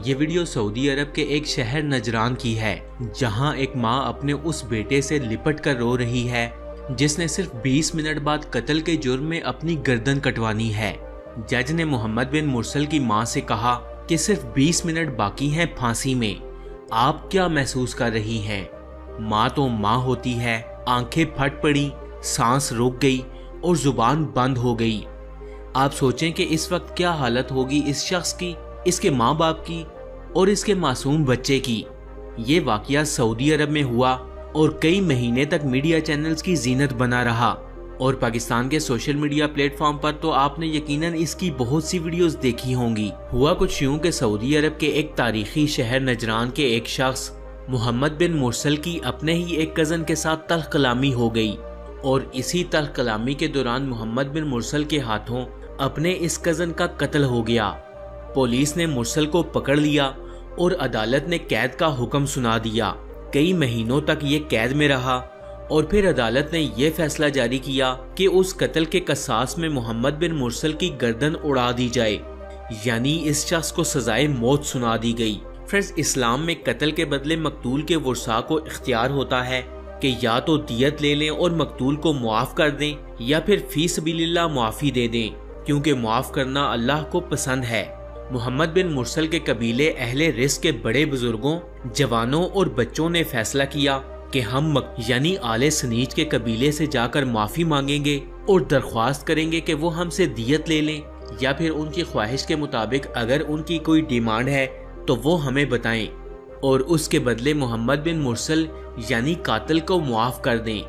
ये video Saudi अरब के एक शहर नजरान की है, जहां एक मां अपने उस बेटे से लिपट कर रो रही है जिसने सिर्फ 20 मिनट बाद कत्ल के जुर्म में अपनी गर्दन कटवानी है। जज ने मोहम्मद बिन मुरसल की मां से कहा कि सिर्फ 20 मिनट बाकी हैं फांसी में, आप क्या महसूस कर रही हैं? मां तो मां होती है। आंखें फट पड़ी, सांस रुक गई और जुबान बंद हो गई। आप सोचें कि इस वक्त क्या हालत होगी इस शख्स की, इसके माँ बाप की और इसके मासूम बच्चे की। ये वाकया सऊदी अरब में हुआ और कई महीने तक मीडिया चैनल्स की जीनत बना रहा और पाकिस्तान के सोशल मीडिया प्लेटफॉर्म पर तो आपने यकीनन इसकी बहुत सी वीडियोस देखी होंगी। हुआ कुछ यूं कि सऊदी अरब के एक तारीखी शहर नजरान के एक शख्स मोहम्मद बिन मुरसल की अपने ही एक कज़न के साथ तल्ख कलामी हो गई और इसी तल्ख कलामी के दौरान मोहम्मद बिन मुरसल के हाथों अपने इस कज़न का कत्ल हो गया। पुलिस ने मुरसल को पकड़ लिया और अदालत ने कैद का हुक्म सुना दिया। कई महीनों तक ये कैद में रहा और फिर अदालत ने यह फैसला जारी किया कि उस कत्ल के कसास में मोहम्मद बिन मुरसल की गर्दन उड़ा दी जाए, यानी इस शख्स को सजाए मौत सुना दी गई। फ्रेंड्स, इस्लाम में कत्ल के बदले मकतूल के वरसा को इख्तियार होता है कि या तो दियत ले लें और मकतूल को मुआफ कर दें या फिर फी सबीलिल्लाह मुआफी दे दें, क्योंकि मुआफ करना अल्लाह को पसंद है। मोहम्मद बिन मुरसल के कबीले अहले रिस्क के बड़े बुजुर्गों, जवानों और बच्चों ने फैसला किया कि हम यानी आले सनीज के कबीले से जाकर माफी मांगेंगे और दरख्वास्त करेंगे कि वो हमसे दियत ले लें या फिर उनकी ख्वाहिश के मुताबिक अगर उनकी कोई डिमांड है तो वो हमें बताएं और उसके बदले मोहम्मद बिन मुरसल यानी कातिल को मुआफ कर दें।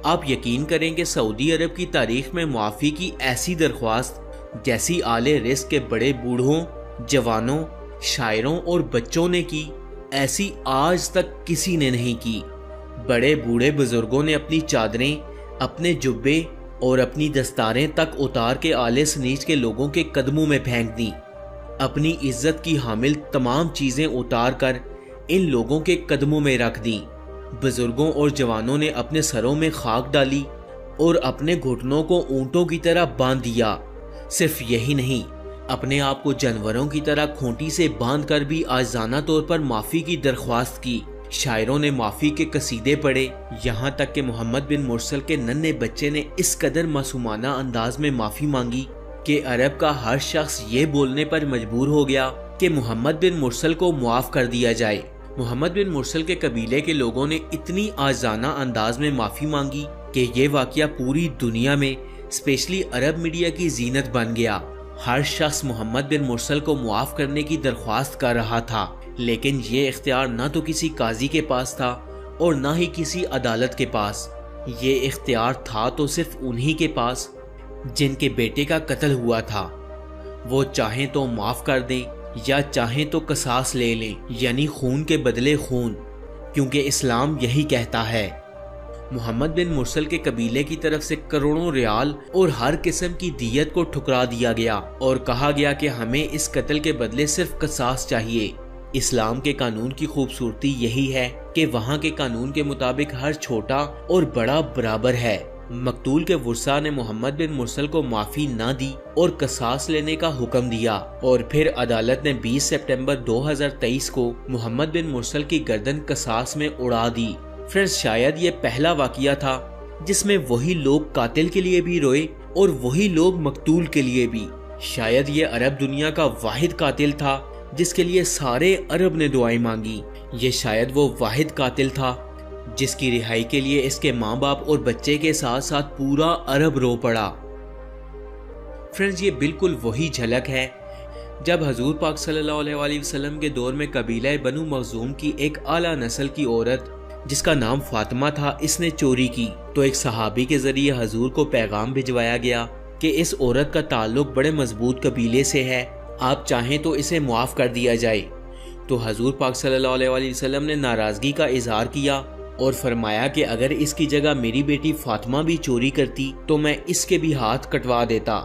आप यकीन करें कि सऊदी अरब की तारीख में मुआफी की ऐसी दरख्वास्त जैसी आले रिस्क के बड़े बूढ़ों, जवानों, शायरों और बच्चों ने की, ऐसी आज तक किसी ने नहीं की। बड़े बूढ़े बुजुर्गों ने अपनी चादरें, अपने जुब्बे और अपनी दस्तारें तक उतार के आले सनीज के लोगों के कदमों में फेंक दी। अपनी इज्जत की हामिल तमाम चीजें उतार कर इन लोगों के कदमों में रख दी। बुजुर्गों और जवानों ने अपने सरों में खाक डाली और अपने घुटनों को ऊंटों की तरह बांध दिया। सिर्फ यही नहीं, अपने आप को जानवरों की तरह खूंटी से बांध कर भी आजाना तौर पर माफी की दरख्वास्त की। शायरों ने माफी के कसीदे पढ़े, यहाँ तक कि मोहम्मद बिन मुरसल के नन्हे बच्चे ने इस कदर मासूमाना अंदाज में माफी मांगी कि अरब का हर शख्स ये बोलने पर मजबूर हो गया कि मोहम्मद बिन मुरसल को मुआफ कर दिया जाए। मोहम्मद बिन मुरसल के कबीले के लोगों ने इतनी आजाना अंदाज में माफी मांगी कि ये वाकया पूरी दुनिया में स्पेशली अरब मीडिया की जीनत बन गया। हर शख्स मोहम्मद बिन मुरसल को मुआफ करने की दरख्वास्त कर रहा था, लेकिन ये इख्तियार न तो किसी काजी के पास था और न ही किसी अदालत के पास। ये इख्तियार था तो सिर्फ उन्हीं के पास जिनके बेटे का कत्ल हुआ था। वो चाहें तो माफ कर दें या चाहें तो कसास ले लें, यानी खून के बदले खून, क्योंकि इस्लाम यही कहता है। मोहम्मद बिन मुरसल के कबीले की तरफ से करोड़ों रियाल और हर किस्म की दियत को ठुकरा दिया गया और कहा गया कि हमें इस कत्ल के बदले सिर्फ कसास चाहिए। इस्लाम के कानून की खूबसूरती यही है कि वहाँ के कानून के मुताबिक हर छोटा और बड़ा बराबर है। मकतूल के वरसा ने मोहम्मद बिन मुरसल को माफी ना दी और कसास लेने का हुक्म दिया और फिर अदालत ने 20 सितंबर 2023 को मोहम्मद बिन मुरसल की गर्दन कसास में उड़ा दी। फ्रेंड्स, शायद ये पहला वाकया था जिसमें वही लोग कातिल के लिए भी रोए और वही लोग मकतूल के लिए भी। शायद ये अरब दुनिया का वाहिद कातिल था जिसके लिए सारे अरब ने दुआएं मांगी। ये शायद वो वाहिद कातिल था जिसकी रिहाई के लिए इसके माँ बाप और बच्चे के साथ साथ पूरा अरब रो पड़ा। फ्रेंड्स, ये बिल्कुल वही झलक है जब हजूर पाक सल्लल्लाहु अलैहि वसल्लम के दौर में कबीला बनु मखजूम की एक आला नस्ल की औरत जिसका नाम फातिमा था, इसने चोरी की तो एक सहाबी के जरिए हजूर को पैगाम भिजवाया गया कि इस औरत का ताल्लुक बड़े मजबूत कबीले से है, आप चाहें तो इसे मुआफ कर दिया जाए। तो हजूर पाक सल्लल्लाहु अलैहि वसल्लम ने नाराजगी का इजहार किया और फरमाया कि अगर इसकी जगह मेरी बेटी फातिमा भी चोरी करती तो मैं इसके भी हाथ कटवा देता।